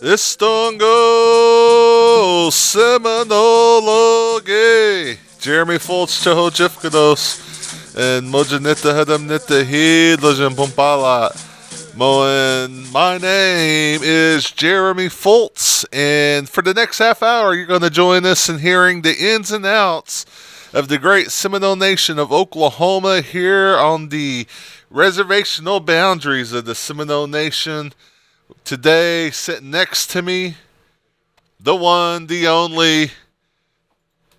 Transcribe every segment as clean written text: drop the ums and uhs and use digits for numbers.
Istongo Seminole. Jeremy Foltz Choho Jifkados and Mojanita Hadamnita Hidlajan Pumpala. Moen, my name is Jeremy Foltz, and for the next half hour, you're going to join us in hearing the ins and outs of the great Seminole Nation of Oklahoma here on the reservational boundaries of the Seminole Nation. Today, sitting next to me, the one, the only.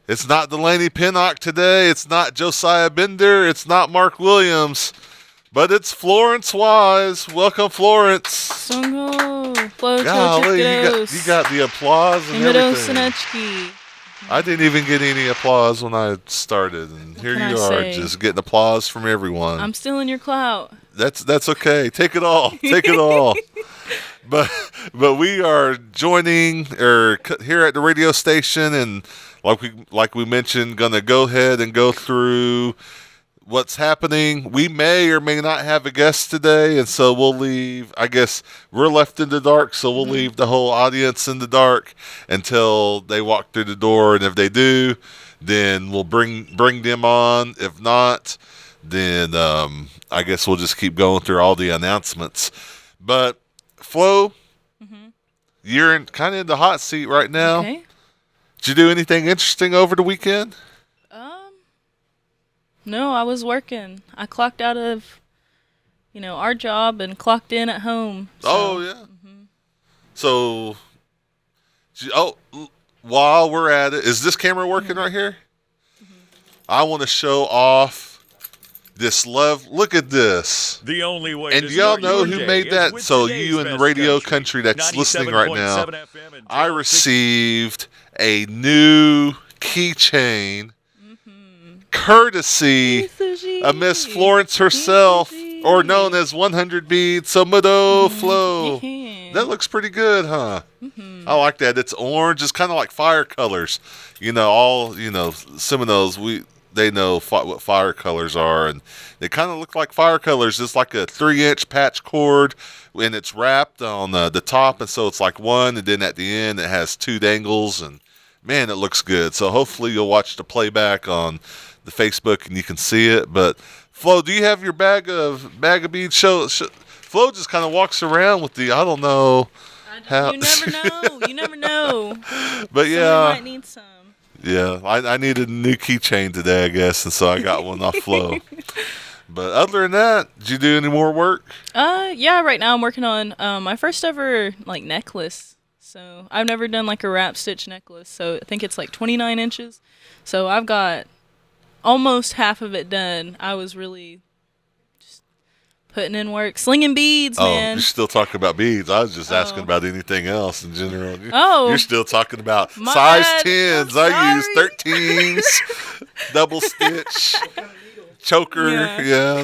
It's not Delaney Pinnock today. It's not Josiah Bender. It's not Mark Williams. But it's Florence Wise. Welcome, Florence. Songo. Golly, you got the applause and everything. I didn't even get any applause when I started, and here you are, just getting applause from everyone. I'm still in your clout. That's okay. Take it all. Take it all. But we are joining here at the radio station, and like we mentioned, gonna go ahead and go through what's happening. We may or may not have a guest today, and so we'll leave. I guess we're left in the dark, so we'll leave the whole audience in the dark until they walk through the door. And if they do, then we'll bring them on. If not, then I guess we'll just keep going through all the announcements. But Flo, you're kind of in the hot seat right now. Okay. Did you do anything interesting over the weekend? No, I was working. I clocked out of, our job and clocked in at home. So. Oh, yeah. So, while we're at it, is this camera working right here? I want to show off this love. Look at this. The only way. And y'all know who made that? So you in the radio country that's listening right now, I received a new keychain courtesy of Miss Florence herself, or known as 100 Beads. So Mado Flo. That looks pretty good, huh? I like that. It's orange. It's kind of like fire colors. Seminoles, they know what fire colors are, and they kind of look like fire colors. It's like a 3-inch patch cord, and it's wrapped on the top, and so it's like one, and then at the end it has 2 dangles, and man, it looks good. So hopefully you'll watch the playback on the Facebook and you can see it. But Flo, do you have your bag of beads? Flo just kind of walks around with the, I don't know. You never know. But Someone might need some. Yeah, I needed a new keychain today, I guess, and so I got one off Flo. But other than that, did you do any more work? Yeah, right now I'm working on my first ever necklace. So I've never done a wrap stitch necklace. So I think it's 29 inches. So I've got almost half of it done. I was really just putting in work, slinging beads, man. Oh, you're still talking about beads. I was just asking about anything else in general. Oh. You're still talking about size 10s. I use 13s, double stitch, choker. Yeah.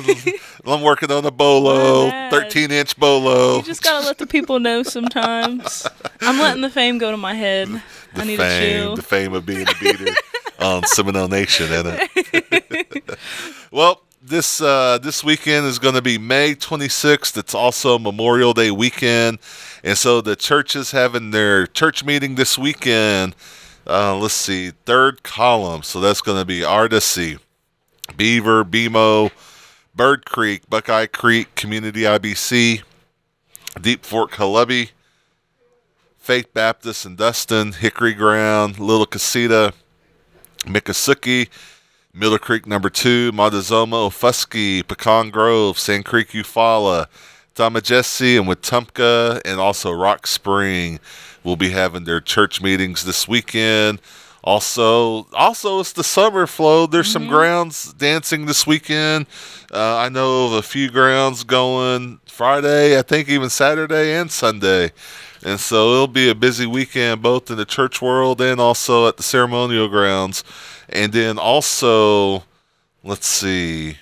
I'm working on a bolo, 13-inch bolo. You just got to let the people know sometimes. I'm letting the fame go to my head. I need to chill. The fame of being a beater on Seminole Nation, isn't it? Well, this weekend is going to be May 26th. It's also Memorial Day weekend. And so the church is having their church meeting this weekend. Let's see, third column. So that's going to be Ardacy, Beaver, BMO, Bird Creek, Buckeye Creek, Community IBC, Deep Fork Halebi, Faith Baptist and Dustin, Hickory Ground, Little Casita, Miccosukee, Miller Creek No. 2, Montezuma, Ofuskie, Pecan Grove, Sand Creek, Eufaula, Tamajesi, and Wetumpka, and also Rock Spring will be having their church meetings this weekend. Also, it's the summer, Flo. There's some grounds dancing this weekend. I know of a few grounds going Friday, I think even Saturday and Sunday. And so it'll be a busy weekend both in the church world and also at the ceremonial grounds. And then also, let's see,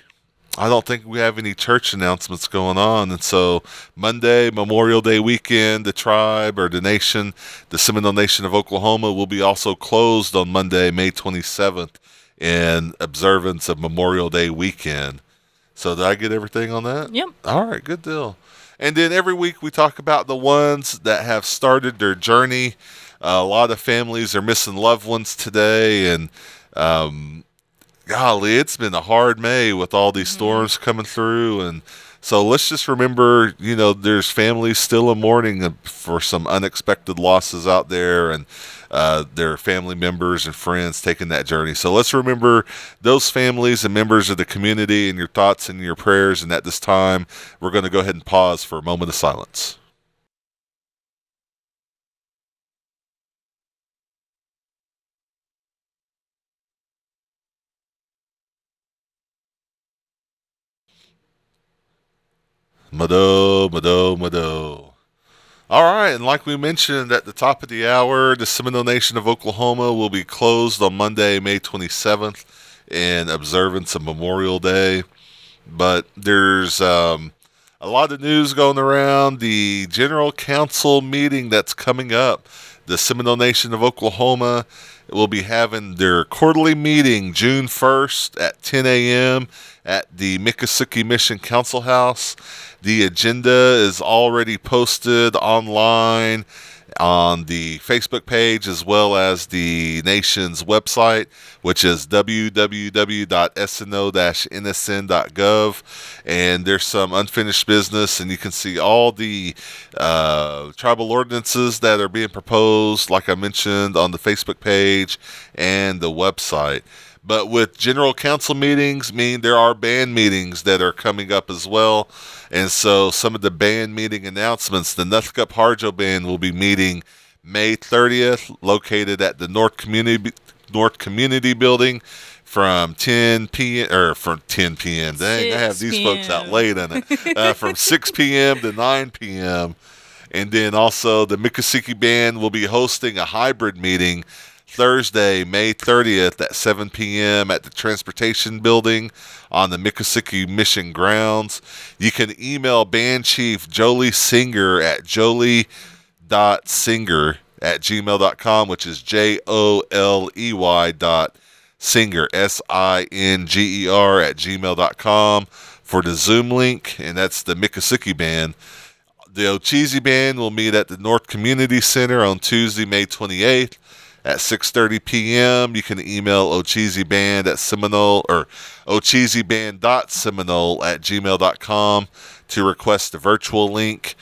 I don't think we have any church announcements going on. And so Monday, Memorial Day weekend, the tribe or the nation, the Seminole Nation of Oklahoma, will be also closed on Monday, May 27th in observance of Memorial Day weekend. So did I get everything on that? Yep. All right, good deal. And then every week we talk about the ones that have started their journey. A lot of families are missing loved ones today, and golly, it's been a hard May with all these storms coming through. And so let's just remember, there's families still in mourning for some unexpected losses out there, and their family members and friends taking that journey. So let's remember those families and members of the community in your thoughts and your prayers. And at this time, we're going to go ahead and pause for a moment of silence. Mado, Mado, Mado. All right, and like we mentioned at the top of the hour, the Seminole Nation of Oklahoma will be closed on Monday, May 27th, in observance of Memorial Day. But there's a lot of news going around. The General Council meeting that's coming up, the Seminole Nation of Oklahoma will be having their quarterly meeting June 1st at 10 a.m. at the Miccosukee Mission Council House. The agenda is already posted online on the Facebook page as well as the nation's website, which is www.sno-nsn.gov. And there's some unfinished business, and you can see all the tribal ordinances that are being proposed, like I mentioned, on the Facebook page and the website. But with general council meetings, there are band meetings that are coming up as well. And so some of the band meeting announcements, the Northcup Harjo Band will be meeting May 30th, located at the North Community Building from 10 p.m. or from 10 p.m. Dang, I have these folks out late on it. From 6 p.m. to 9 p.m. And then also the Miccosukee Band will be hosting a hybrid meeting Thursday, May 30th at 7 p.m. at the Transportation Building on the Miccosukee Mission grounds. You can email Band Chief Jolie Singer at jolie.singer@gmail.com, which is JOLEY.singer, SINGER@gmail.com for the Zoom link, and that's the Miccosukee Band. The Ocheezy Band will meet at the North Community Center on Tuesday, May 28th. At 6:30 p.m., you can email ocheezyband at Seminole or ocheezyband.seminole@gmail.com to request the virtual link.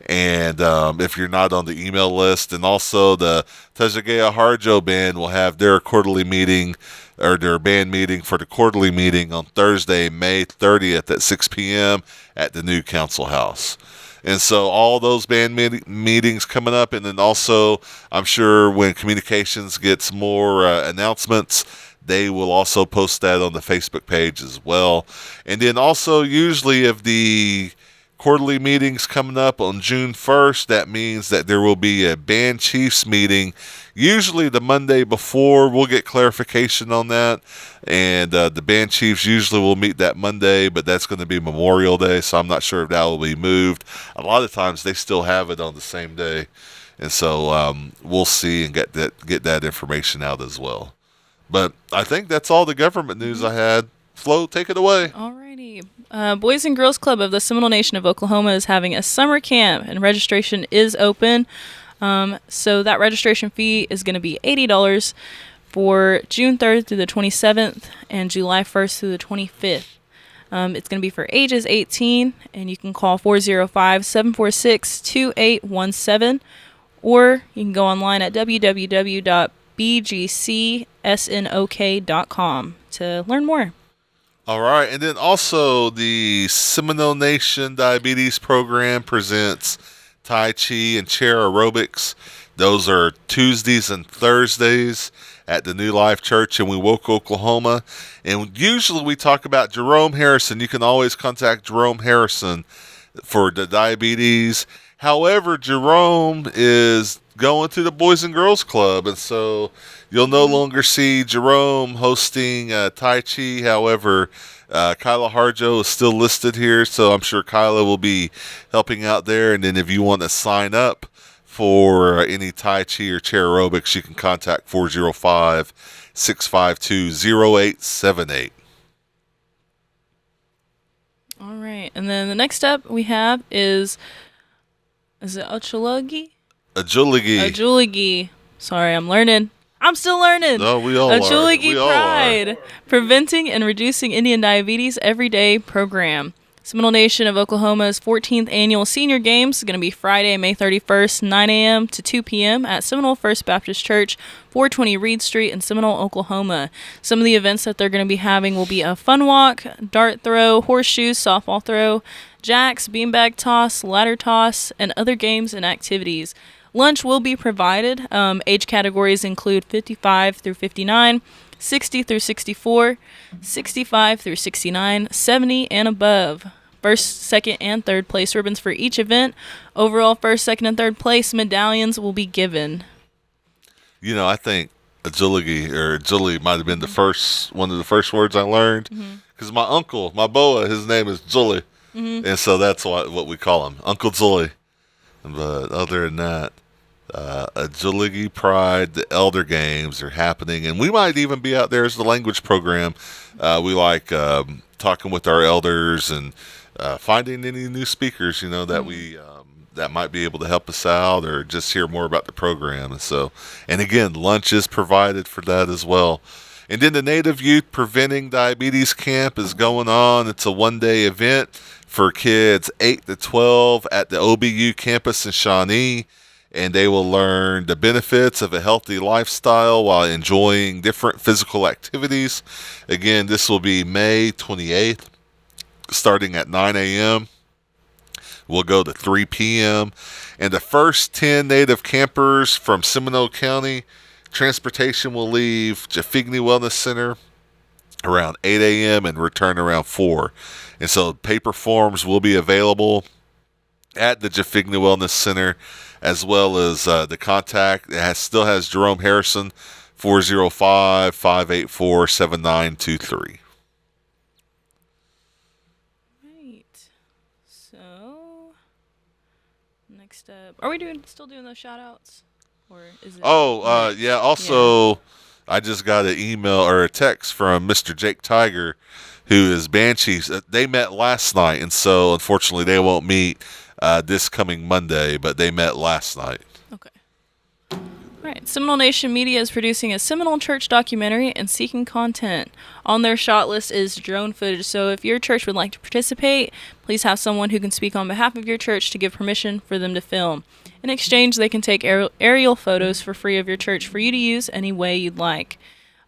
And if you're not on the email list, and also the Tajagea Harjo Band will have their quarterly meeting or their band meeting for the quarterly meeting on Thursday, May 30th at 6 p.m. at the new council house. And so all those band meetings coming up. And then also, I'm sure when communications gets more announcements, they will also post that on the Facebook page as well. And then also, usually if the quarterly meetings coming up on June 1st, that means that there will be a band chiefs meeting, usually the Monday before. We'll get clarification on that. And the band chiefs usually will meet that Monday, but that's going to be Memorial Day, so I'm not sure if that will be moved. A lot of times they still have it on the same day. And so we'll see and get that information out as well. But I think that's all the government news I had. Flo, take it away. Alrighty. Boys and Girls Club of the Seminole Nation of Oklahoma is having a summer camp, and registration is open. So that registration fee is going to be $80 for June 3rd through the 27th and July 1st through the 25th. It's going to be for ages 18, and you can call 405-746-2817, or you can go online at www.bgcsnok.com to learn more. All right, and then also the Seminole Nation Diabetes Program presents Tai Chi and chair aerobics. Those are Tuesdays and Thursdays at the New Life Church in Wewoka, Oklahoma. And usually we talk about Jerome Harrison. You can always contact Jerome Harrison for the diabetes. However, Jerome is going to the Boys and Girls Club, and so you'll no longer see Jerome hosting Tai Chi. However, Kyla Harjo is still listed here, so I'm sure Kyla will be helping out there. And then if you want to sign up for any Tai Chi or chair aerobics, you can contact 405-652-0878. All right. And then the next up we have is it Ochologi? Agility. Ajuligi. Sorry, I'm learning. I'm still learning. No, we all are. Ajuligi We all are. Pride. Preventing and Reducing Indian Diabetes Everyday Program. Seminole Nation of Oklahoma's 14th Annual Senior Games is going to be Friday, May 31st, 9 a.m. to 2 p.m. at Seminole First Baptist Church, 420 Reed Street in Seminole, Oklahoma. Some of the events that they're going to be having will be a fun walk, dart throw, horseshoes, softball throw, jacks, beanbag toss, ladder toss, and other games and activities. Lunch will be provided. Age categories include 55 through 59, 60 through 64, 65 through 69, 70 and above. First, second, and third place ribbons for each event. Overall first, second, and third place medallions will be given. You know, I think agility might have been one of the first words I learned. Because my uncle, my boa, his name is Zully. And so that's what we call him, Uncle Zully. But other than that, Agility Pride, the Elder Games are happening, and we might even be out there as the language program. We like talking with our elders and finding any new speakers, that we that might be able to help us out or just hear more about the program. And again, lunch is provided for that as well. And then the Native Youth Preventing Diabetes Camp is going on. It's a one-day event for kids 8 to 12 at the OBU campus in Shawnee. And they will learn the benefits of a healthy lifestyle while enjoying different physical activities. Again, this will be May 28th, starting at 9 a.m. We'll go to 3 p.m. And the first 10 Native campers from Seminole County, transportation will leave Jafigny Wellness Center around 8 a.m. and return around 4. And so paper forms will be available at the Jafigny Wellness Center, as well as the contact. It still has Jerome Harrison, 405-584-7923. Right. So, next up, are we still doing those shout-outs? Or is it? Yeah. Also, I just got an email or a text from Mr. Jake Tiger, who is Banshees. They met last night, and so unfortunately they won't meet this coming Monday, but they met last night. Okay. All right. Seminole Nation Media is producing a Seminole Church documentary and seeking content. On their shot list is drone footage, so if your church would like to participate, please have someone who can speak on behalf of your church to give permission for them to film. In exchange, they can take aerial photos for free of your church for you to use any way you'd like.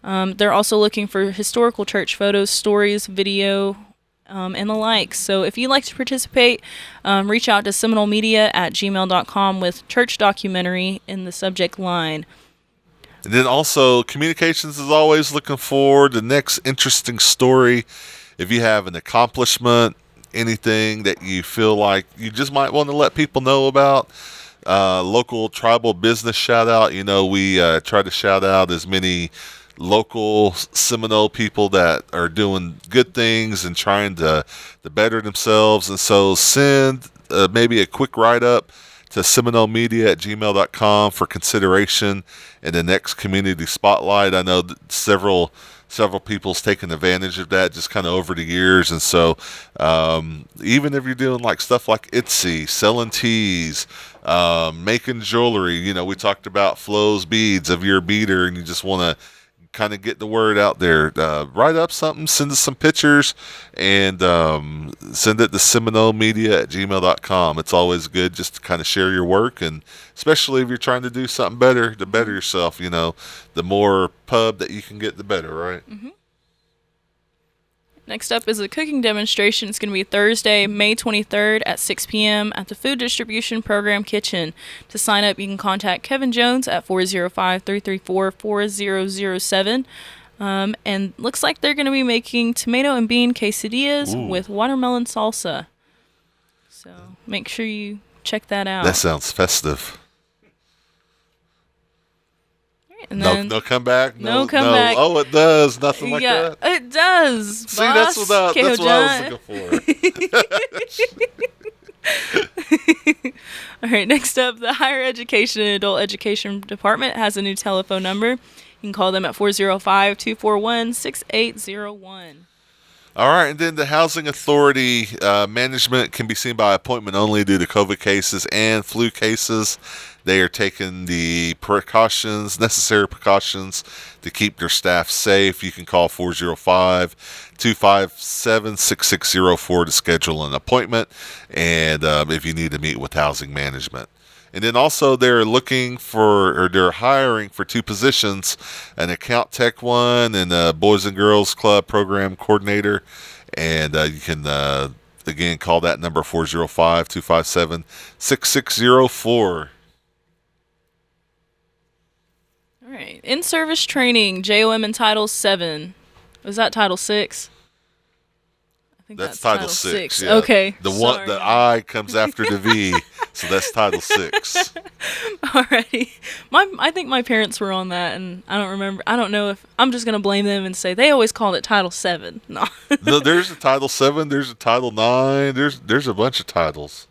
They're also looking for historical church photos, stories, video, and the like. So if you'd like to participate, reach out to seminolemedia@gmail.com with church documentary in the subject line. And then also, communications is always looking for the next interesting story. If you have an accomplishment, anything that you feel like you just might want to let people know about, local tribal business shout out. We try to shout out as many local Seminole people that are doing good things and trying to better themselves. And so send maybe a quick write-up to seminolemedia@gmail.com for consideration in the next community spotlight. I know that several people's taken advantage of that just kind of over the years. And so even if you're doing like stuff like Etsy, selling teas, making jewelry, we talked about Flo's beads of your beater, and you just want to kind of get the word out there. Write up something, send us some pictures, and send it to seminolemedia@gmail.com. It's always good just to kind of share your work, and especially if you're trying to do something better to better yourself. The more pub that you can get, the better, right? Mm-hmm. Next up is a cooking demonstration. It's going to be Thursday, May 23rd at 6 p.m. at the Food Distribution Program Kitchen. To sign up, you can contact Kevin Jones at 405-334-4007. And looks like they're going to be making tomato and bean quesadillas with watermelon salsa. So make sure you check that out. That sounds festive. And then, no comeback. No comeback. Oh, it does. Nothing like that. It does. See, that's what I was looking for. All right. Next up, the Higher Education and Adult Education Department has a new telephone number. You can call them at 405-241-6801. All right, and then the Housing Authority management can be seen by appointment only due to COVID cases and flu cases. They are taking the necessary precautions to keep their staff safe. You can call 405-257-6604 to schedule an appointment, and if you need to meet with housing management. And then also they're hiring for 2 positions, an account tech one and a Boys and Girls Club program coordinator. And you can, again, call that number 405-257-6604. All right. In-service training, JOM in Title 7. Was that Title 6? I think That's Title 6. Yeah. Okay. The I comes after the V, so that's Title 6. Alrighty. I think my parents were on that, and I don't remember. I don't know if I'm just gonna blame them and say they always called it Title 7. No. No, there's a Title 7. There's a Title 9. There's a bunch of titles.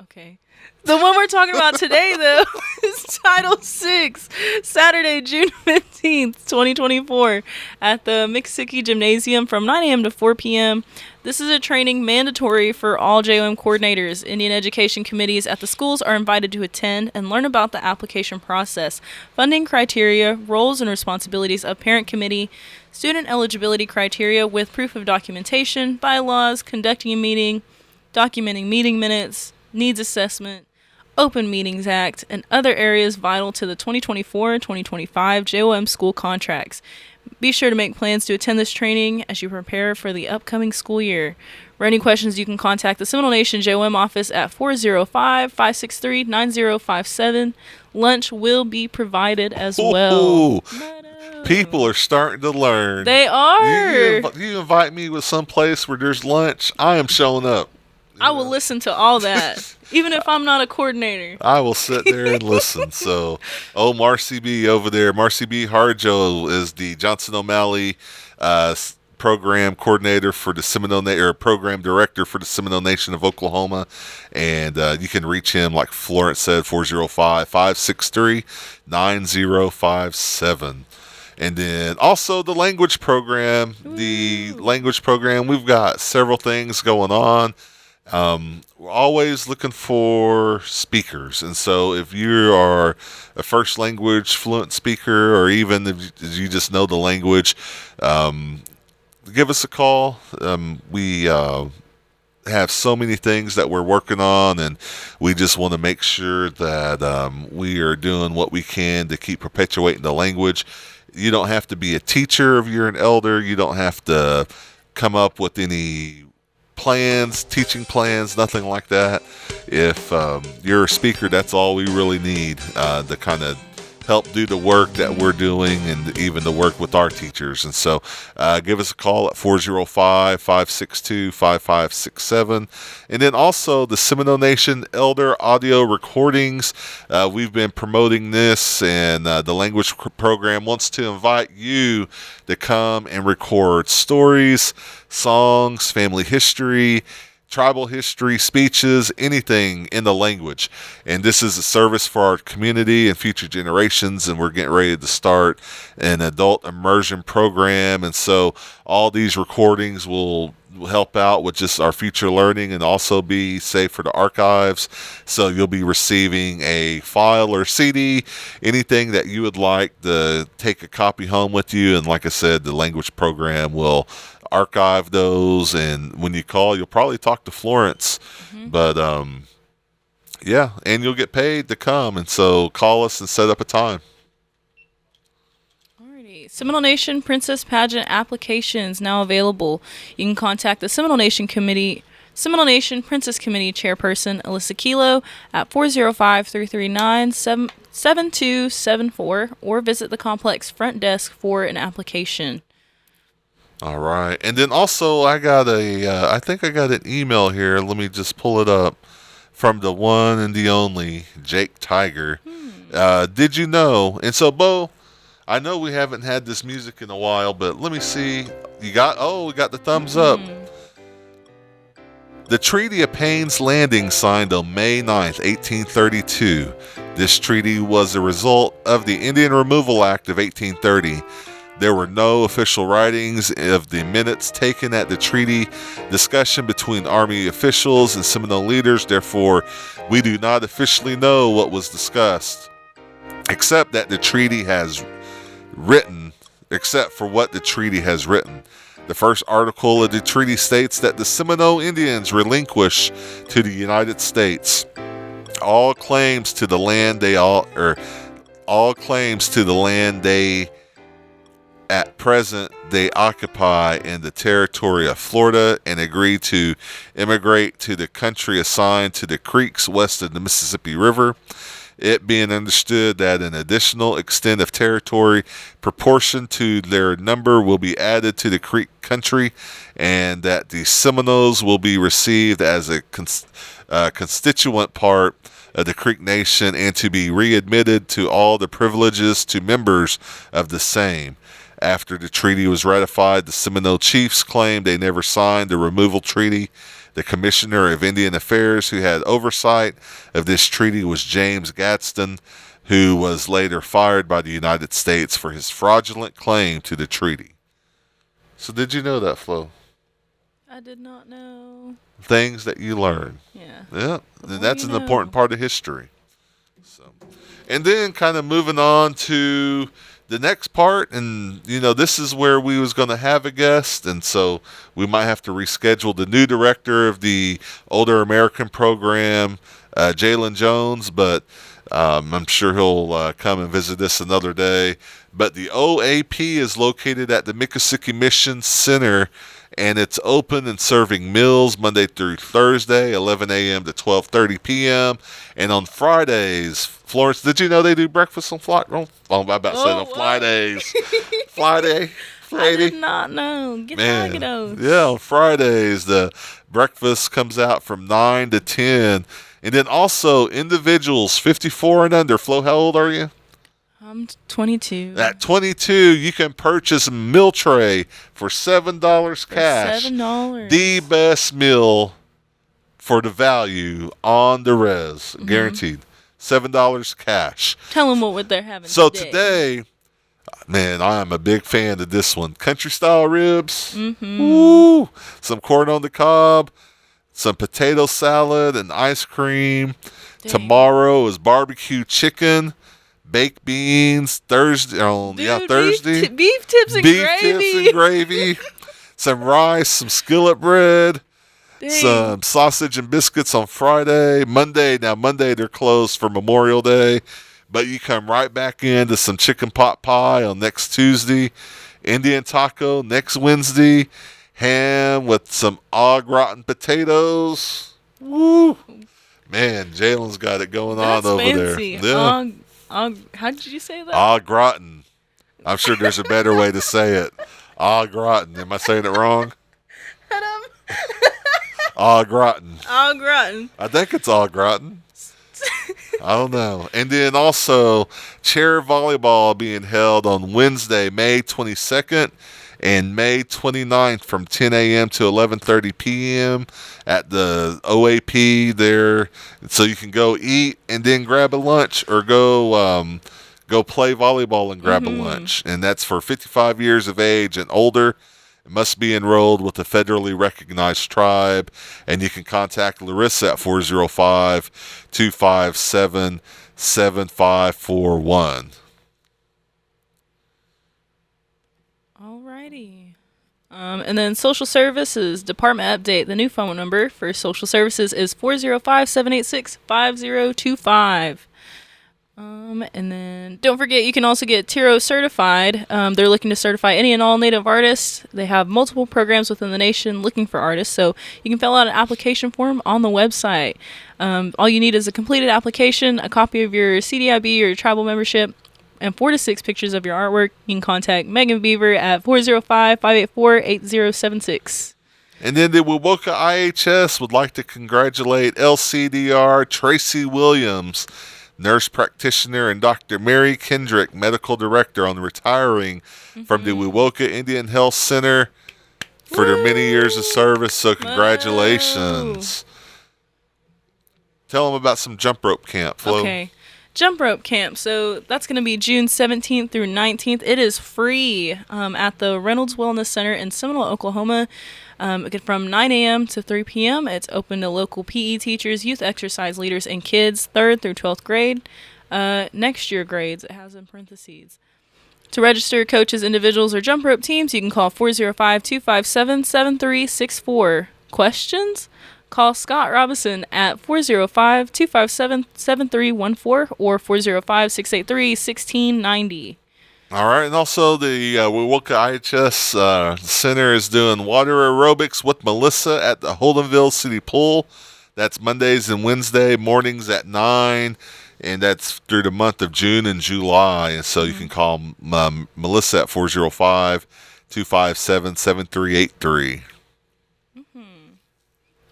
Okay. The one we're talking about today, though, is Title 6, Saturday, June 15th, 2024, at the McSickey Gymnasium from 9 a.m. to 4 p.m. This is a training mandatory for all JOM coordinators. Indian education committees at the schools are invited to attend and learn about the application process, funding criteria, roles and responsibilities of parent committee, student eligibility criteria with proof of documentation, bylaws, conducting a meeting, documenting meeting minutes, needs assessment, Open Meetings Act, and other areas vital to the 2024-2025 JOM school contracts. Be sure to make plans to attend this training as you prepare for the upcoming school year. For any questions, you can contact the Seminole Nation JOM office at 405-563-9057. Lunch will be provided as well. People are starting to learn. They are. You invite me with some place where there's lunch, I am showing up. I will listen to all that, even if I'm not a coordinator. I will sit there and listen. So, Marcy B over there. Marcy B. Harjo is the Johnson O'Malley program coordinator for the Seminole, or program director for the Seminole Nation of Oklahoma. And you can reach him, like Florence said, 405-563-9057. And then also the language program. The language program, we've got several things going on. We're always looking for speakers, and so if you are a first language fluent speaker, or even if you just know the language, give us a call. We have so many things that we're working on, and we just want to make sure that we are doing what we can to keep perpetuating the language. You don't have to be a teacher if you're an elder. You don't have to come up with any teaching plans, nothing like that. If you're a speaker, that's all we really need to kind of help do the work that we're doing, and even the work with our teachers. And so give us a call at 405-562-5567. And then also the Seminole Nation Elder Audio Recordings. We've been promoting this, and the language program wants to invite you to come and record stories, songs, family history, tribal history, speeches, anything in the language. And this is a service for our community and future generations, and we're getting ready to start an adult immersion program. And so all these recordings will help out with just our future learning, and also be safe for the archives. So you'll be receiving a file or CD, anything that you would like to take a copy home with you. And like I said, the language program will archive those, and when you call, you'll probably talk to Florence. But yeah, and you'll get paid to come, and so call us and set up a time. Alrighty. Seminole Nation Princess Pageant applications now available. You can contact the Seminole Nation Princess Committee Chairperson Alyssa Kilo at 405-339-7274, or visit the complex front desk for an application. All right. And then also I think I got an email here. Let me just pull it up, from the one and the only Jake Tiger. Did you know? And so, Bo, I know we haven't had this music in a while, but let me see. We got the thumbs up. The Treaty of Payne's Landing, signed on May 9th, 1832. This treaty was a result of the Indian Removal Act of 1830. There were no official writings of the minutes taken at the treaty discussion between Army officials and Seminole leaders. Therefore, we do not officially know what was discussed, except for what the treaty has written. The first article of the treaty states that the Seminole Indians relinquish to the United States all claims to the land they at present they occupy in the territory of Florida, and agree to immigrate to the country assigned to the creeks west of the Mississippi River. It being understood that an additional extent of territory proportion to their number will be added to the Creek country, and that the Seminoles will be received as a constituent part of the Creek Nation and to be readmitted to all the privileges to members of the same. After the treaty was ratified, the Seminole chiefs claimed they never signed the removal treaty. The Commissioner of Indian Affairs who had oversight of this treaty was James Gadsden, who was later fired by the United States for his fraudulent claim to the treaty. So did you know that, Flo? I did not know. Things that you learn. Yeah. Yeah, and that's an important part of history. So, and then kind of moving on to the next part, and this is where we was going to have a guest, and so we might have to reschedule the new director of the Older American program, Jalen Jones, but I'm sure he'll come and visit us another day. But the OAP is located at the Miccosukee Mission Center, and it's open and serving meals Monday through Thursday, 11 a.m. to 12:30 p.m. And on Fridays, Florence, did you know they do breakfast on Fridays? I'm about to say on Fridays. Friday. I did not know. Man. Yeah, on Fridays, the breakfast comes out from 9 to 10. And then also, individuals 54 and under. Flo, how old are you? I'm 22. At 22, you can purchase a meal tray for $7 cash. $7. The best meal for the value on the res. Guaranteed. $7 cash. Tell them what they're having So today, man, I am a big fan of this one. Country style ribs. Mm-hmm. Woo! Some corn on the cob. Some potato salad and ice cream. Dang. Tomorrow is barbecue chicken. Baked beans. Thursday. Thursday. Beef tips and gravy. Some rice. Some skillet bread. Dang. Some sausage and biscuits on Friday. Monday they're closed for Memorial Day. But you come right back into some chicken pot pie on next Tuesday. Indian taco next Wednesday. Ham with some au gratin potatoes. Woo! Man, Jalen's got it going on over fancy. there. Yeah. How did you say that? Au gratin. I'm sure there's a better way to say it. Au gratin. Am I saying it wrong? Au gratin. Au gratin. I think it's au gratin. I don't know. And then also, chair volleyball being held on Wednesday, May 22nd and May 29th from 10 a.m. to 11:30 p.m. at the OAP there. So you can go eat and then grab a lunch, or go play volleyball and grab a lunch. And that's for 55 years of age and older. It must be enrolled with a federally recognized tribe. And you can contact Larissa at 405-257-7541. Alrighty. And then social services department update. The new phone number for social services is 405-786-5025. And then don't forget, you can also get TIRO certified. They're looking to certify any and all Native artists. They have multiple programs within the nation looking for artists, so you can fill out an application form on the website. All you need is a completed application, a copy of your CDIB or your tribal membership, and 4 to 6 pictures of your artwork. You can contact Megan Beaver at 405-584-8076. And then the Wewoka IHS would like to congratulate LCDR Tracy Williams, nurse practitioner, and Dr. Mary Kendrick, medical director, on retiring from the Wewoka Indian Health Center for their many years of service. So congratulations. Tell them about some jump rope camp, Flo. Okay. Jump rope camp. So that's going to be June 17th through 19th. It is free at the Reynolds Wellness Center in Seminole, Oklahoma. From 9 a.m. to 3 p.m. It's open to local PE teachers, youth exercise leaders, and kids 3rd through 12th grade. Next year grades, it has in parentheses. To register coaches, individuals, or jump rope teams, you can call 405-257-7364. Questions? Call Scott Robinson at 405-257-7314 or 405-683-1690. All right, and also the Wewoka IHS Center is doing water aerobics with Melissa at the Holdenville City Pool. That's Mondays and Wednesday mornings at 9, and that's through the month of June and July. And so you can call Melissa at 405-257-7383.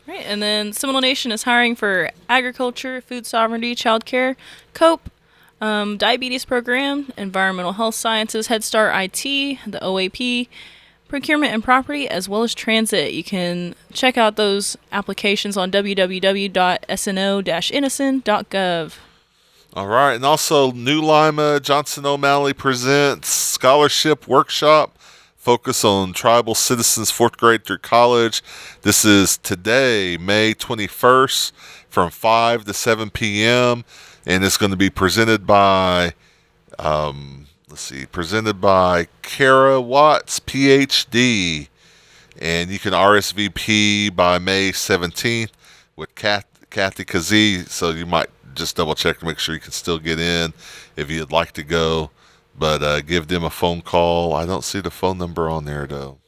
Right, and then Seminole Nation is hiring for agriculture, food sovereignty, childcare, COPE, diabetes program, environmental health sciences, Head Start IT, the OAP, procurement and property, as well as transit. You can check out those applications on www.sno-innocent.gov. All right, and also New Lima, Johnson O'Malley presents Scholarship Workshop, focus on tribal citizens 4th grade through college. This is today, May 21st, from 5 to 7 p.m., and it's going to be presented by, presented by Kara Watts, PhD, and you can RSVP by May 17th with Kathy Kazee, so you might just double check to make sure you can still get in if you'd like to go, but give them a phone call. I don't see the phone number on there, though.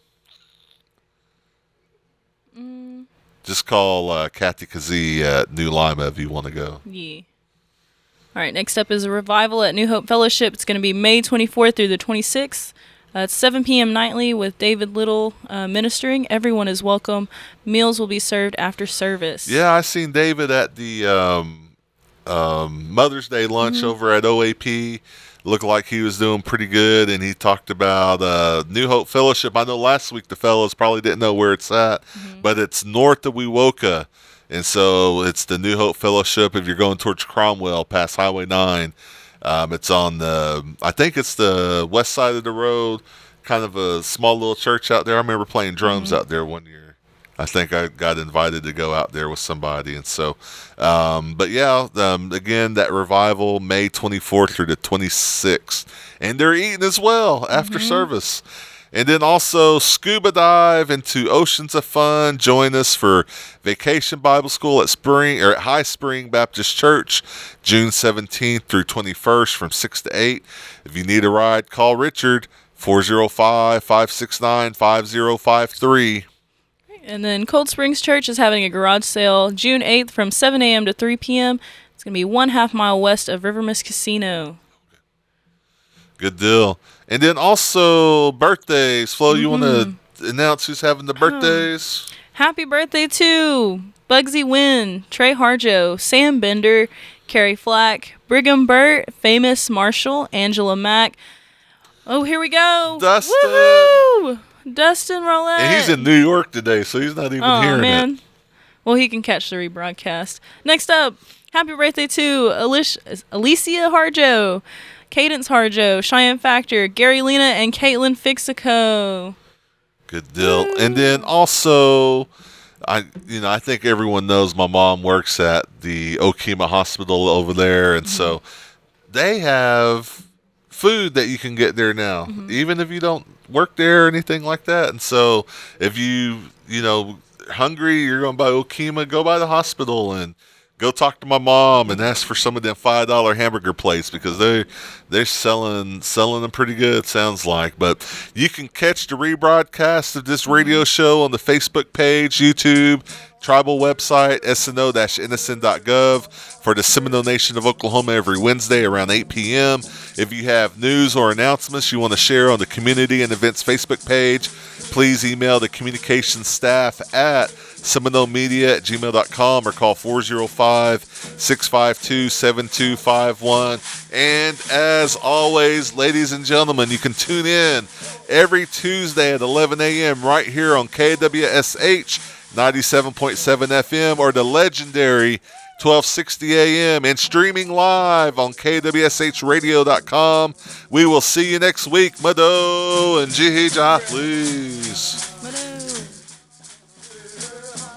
Just call Kathy Kazee at New Lima if you want to go. Yeah. All right, next up is a revival at New Hope Fellowship. It's going to be May 24th through the 26th. It's 7 p.m. nightly with David Little ministering. Everyone is welcome. Meals will be served after service. Yeah, I seen David at the Mother's Day lunch over at OAP. Looked like he was doing pretty good, and he talked about New Hope Fellowship. I know last week the fellows probably didn't know where it's at, but it's north of Wewoka. And so it's the New Hope Fellowship if you're going towards Cromwell past Highway 9. It's on I think it's the west side of the road, kind of a small little church out there. I remember playing drums out there one year. I think I got invited to go out there with somebody. And so, but yeah, again, that revival, May 24th through the 26th. And they're eating as well after service. And then also scuba dive into oceans of fun. Join us for Vacation Bible School at High Spring Baptist Church, June 17th through 21st from 6 to 8. If you need a ride, call Richard, 405-569-5053. And then Cold Springs Church is having a garage sale June 8th from 7 a.m. to 3 p.m. It's going to be 1/2 mile west of River Mist Casino. Good deal. And then also birthdays. Flo, you want to announce who's having the birthdays? Happy birthday to Bugsy Wynn, Trey Harjo, Sam Bender, Carrie Flack, Brigham Burt, Famous Marshall, Angela Mack. Oh, here we go. Dustin. Woohoo! Dustin Roulette. And he's in New York today, so he's not even hearing it. Well, he can catch the rebroadcast. Next up, happy birthday to Alicia Harjo, Cadence Harjo, Cheyenne Factor, Gary Lena, and Caitlin Fixico. Good deal. Woo. And then also, I think everyone knows my mom works at the Okima Hospital over there, and so they have food that you can get there now, even if you don't work there or anything like that. And so if hungry, you're going to buy Okima, go by the hospital and go talk to my mom and ask for some of them $5 hamburger plates, because they're selling them pretty good, sounds like. But you can catch the rebroadcast of this radio show on the Facebook page, YouTube, tribal website, SNO-innocent.gov for the Seminole Nation of Oklahoma every Wednesday around 8 p.m. If you have news or announcements you want to share on the Community and Events Facebook page, please email the communications staff at SeminoleMedia@gmail.com or call 405-652-7251. And as always, ladies and gentlemen, you can tune in every Tuesday at 11 a.m. right here on KWSH 97.7 FM, or the legendary 1260 AM, and streaming live on kwshradio.com. We will see you next week. Mado and Jihi Jah, please.